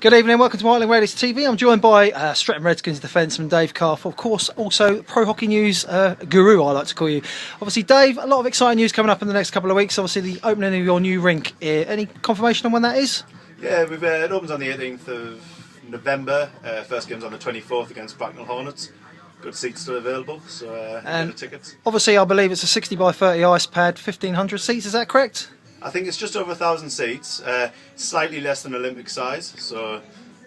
Good evening, welcome to Wightlink Raiders TV. I'm joined by Streatham Redskins defenceman Dave Carr, of course, also pro hockey news guru, I like to call you. Obviously, Dave, a lot of exciting news coming up in the next couple of weeks. Obviously, the opening of your new rink. Any confirmation on when that is? Yeah, it opens on the 18th of November. First game's on the 24th against Bracknell Hornets. Good seats still available, so get the tickets. Obviously, I believe it's a 60 by 30 ice pad, 1,500 seats, is that correct? I think it's just over 1,000 seats, slightly less than Olympic size, so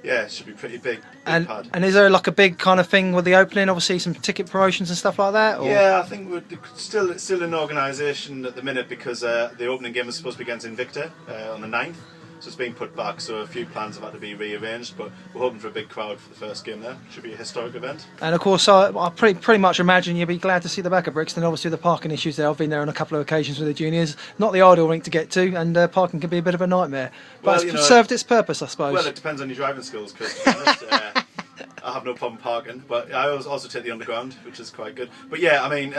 yeah, it should be pretty big pad. And is there like a big kind of thing with the opening, obviously some ticket promotions and stuff like that? Or? Yeah, I think we're still in organisation at the minute because the opening game was supposed to be against Invicta on the 9th. So it's been put back, so a few plans have had to be rearranged, but we're hoping for a big crowd for the first game there. Should be a historic event. And of course, I pretty much imagine you'll be glad to see the back of Brixton. Obviously the parking issues there, I've been there on a couple of occasions with the juniors. Not the ideal rink to get to, and parking can be a bit of a nightmare. But it's served its purpose, I suppose. Well, it depends on your driving skills, Chris, to be honest. I have no problem parking, but I also take the underground, which is quite good. But yeah, I mean,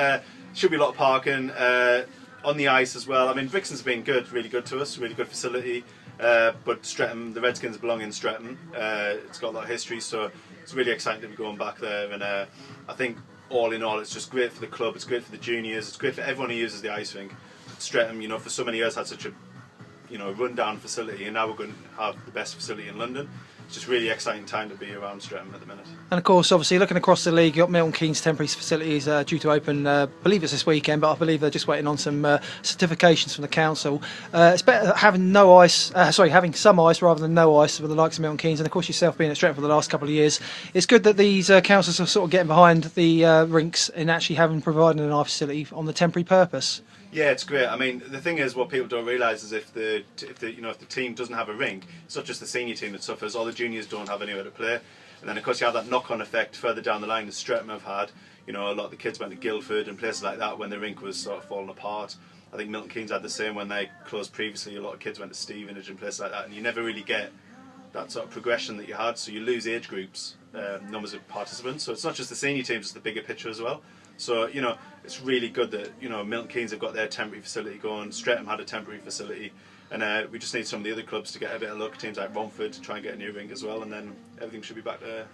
should be a lot of parking on the ice as well. I mean, Brixton's been good, really good to us, really good facility. But Streatham, the Redskins belong in Streatham. It's got a lot of history, so it's really exciting to be going back there. And I think all in all, it's just great for the club. It's great for the juniors. It's great for everyone who uses the ice rink. Streatham, you know, for so many years had such a run-down facility, and now we're going to have the best facility in London. It's just really exciting time to be around Streatham at the minute. And of course, obviously, looking across the league, you've got Milton Keynes temporary facilities due to open, I believe it's this weekend, but I believe they're just waiting on some certifications from the council. It's better having having some ice rather than no ice with the likes of Milton Keynes, and of course yourself being at Streatham for the last couple of years. It's good that these councils are sort of getting behind the rinks and actually having provided an ice facility on the temporary purpose. Yeah, it's great. I mean, the thing is, what people don't realise is if the team doesn't have a rink, it's not just the senior team that suffers. All the juniors don't have anywhere to play, and then of course you have that knock-on effect further down the line that Streatham have had. You know, a lot of the kids went to Guildford and places like that when the rink was sort of falling apart. I think Milton Keynes had the same when they closed previously. A lot of kids went to Stevenage and places like that, and you never really get that sort of progression that you had. So you lose age groups, numbers of participants. So it's not just the senior teams; it's the bigger picture as well. So, you know, it's really good that, you know, Milton Keynes have got their temporary facility going, Streatham had a temporary facility, and we just need some of the other clubs to get a bit of luck, teams like Romford to try and get a new rink as well, and then everything should be back to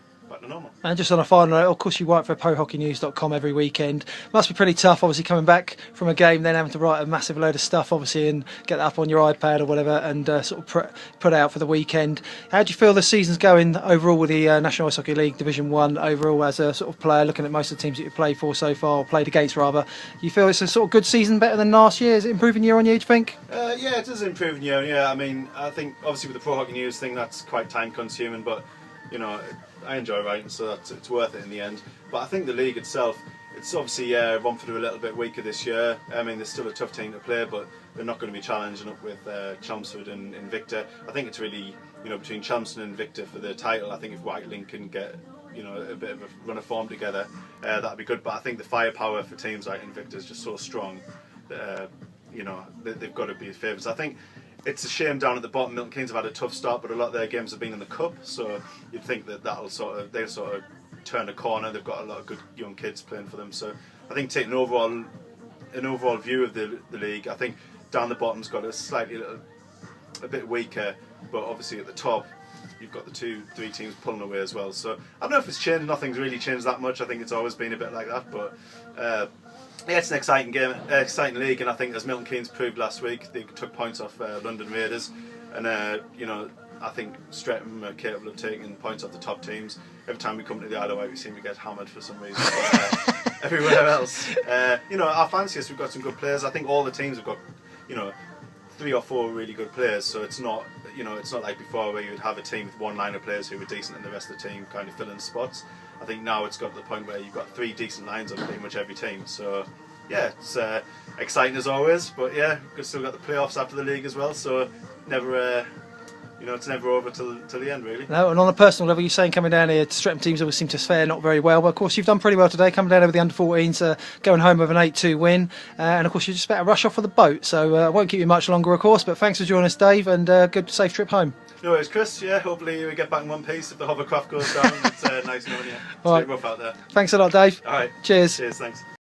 normal. And just on a final note, of course you work for prohockeynews.com every weekend. Must be pretty tough, obviously, coming back from a game, then having to write a massive load of stuff, obviously, and get that up on your iPad or whatever, and sort of put out for the weekend. How do you feel the season's going overall with the National Ice Hockey League Division 1 overall as a sort of player, looking at most of the teams that you've played for so far, or played against rather? You feel it's a sort of good season, better than last year? Is it improving year on year, do you think? Yeah, it is improving year on year. I mean, I think obviously with the Pro Hockey News thing, that's quite time consuming, but you know, I enjoy writing, so it's worth it in the end. But I think the league itself, it's obviously Romford are a little bit weaker this year. I mean, they're still a tough team to play, but they're not going to be challenging up with Chelmsford and Invicta. I think it's really, you know, between Chelmsford and Invicta for the title. I think if Wightlink can get, you know, a bit of a run of form together, that'd be good. But I think the firepower for teams like Invicta is just so strong that, you know, they've got to be favourites. I think it's a shame down at the bottom. Milton Keynes have had a tough start, but a lot of their games have been in the cup, so you'd think that they'll sort of turn a corner. They've got a lot of good young kids playing for them, so I think taking an overall view of the league, I think down the bottom's got a bit weaker, but obviously at the top you've got the 2-3 teams pulling away as well. So I don't know if it's changed. Nothing's really changed that much. I think it's always been a bit like that, but yeah, it's an exciting game, exciting league, and I think as Milton Keynes proved last week, they took points off London Raiders, and you know, I think Streatham are capable of taking points off the top teams. Every time we come to the Isle of Wight, we seem to get hammered for some reason. Everywhere else, you know, our fanciest, we've got some good players. I think all the teams have got, you know, 3 or 4 really good players. So it's not, you know, it's not like before where you would have a team with one line of players who were decent and the rest of the team kind of fill in spots. I think now it's got to the point where you've got 3 decent lines on pretty much every team. So yeah, it's exciting as always. But yeah, we've still got the playoffs after the league as well. So never, you know, it's never over till the end, really. No, and on a personal level, you're saying coming down here, Streatham teams always seem to fare not very well. But of course, you've done pretty well today, coming down here with the under-14s, going home with an 8-2 win. And of course, you're just about to rush off for the boat. So I won't keep you much longer, of course. But thanks for joining us, Dave, and good safe trip home. No worries, Chris. Yeah, hopefully we get back in one piece if the hovercraft goes down. It's nice knowing you. It's a bit rough out there. Thanks a lot, Dave. All right. Cheers. Cheers, thanks.